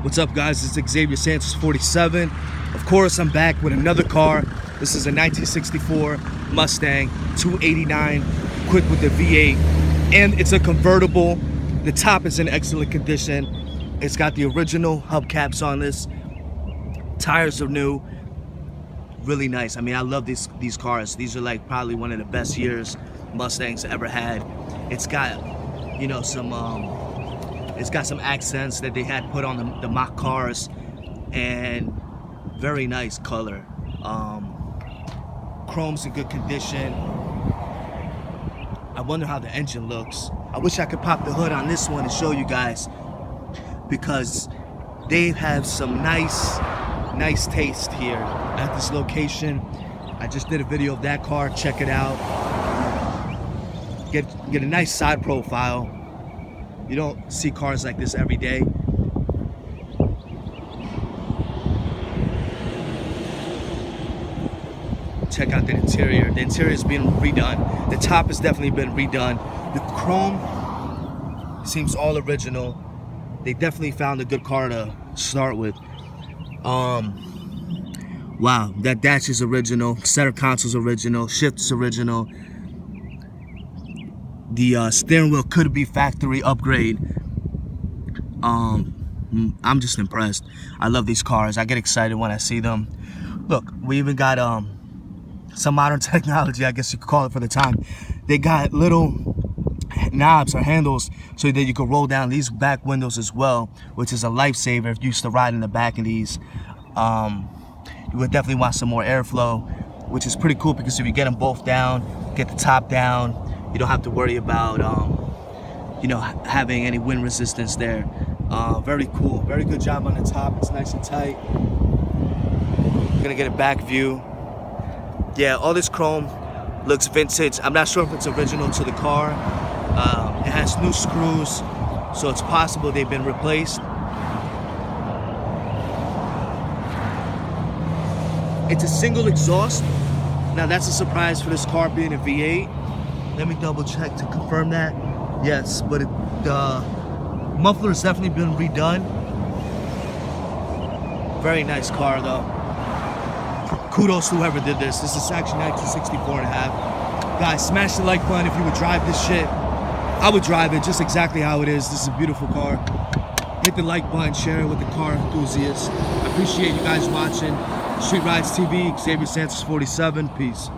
What's up, guys? It's Xavier Santos 47. Of course, I'm back with another car. This is a 1964 Mustang 289, quick with the V8, and it's a convertible. The top is in excellent condition. It's got the original hubcaps on this. Tires are new. Really nice. I mean, I love these cars. These are like probably one of the best years Mustangs ever had. It's got, you know, it's got some accents that they had put on the mock cars, and very nice color. Chrome's in good condition. I wonder how the engine looks. I wish I could pop the hood on this one and show you guys, because they have some nice taste here at this location. I just did a video of that car. Check it out. Get a nice side profile. You don't see cars like this every day. Check out the interior. The interior is being redone. The top has definitely been redone. The chrome seems all original. They definitely found a good car to start with. Wow, that dash is original. Center console's original. Shift's original. The steering wheel could be factory upgrade. I'm just impressed. I love these cars. I get excited when I see them. Look, we even got some modern technology, I guess you could call it for the time. They got little knobs or handles so that you can roll down these back windows as well, which is a lifesaver if you used to ride in the back of these. You would definitely want some more airflow, which is pretty cool, because if you get them both down, get the top down, you don't have to worry about you know, having any wind resistance there. Very cool. Very good job on the top. It's nice and tight. I'm gonna get a back view. Yeah, all this chrome looks vintage. I'm not sure if it's original to the car. It has new screws, so it's possible they've been replaced. It's a single exhaust. Now that's a surprise for this car being a V8. Let me double check to confirm that. Yes, but the muffler has definitely been redone. Very nice car though. Kudos to whoever did this. This is actually 1964 and a half. Guys, smash the like button if you would drive this shit. I would drive it just exactly how it is. This is a beautiful car. Hit the like button, share it with the car enthusiasts. I appreciate you guys watching. StreetRidesTV, Xavier Santos 47. Peace.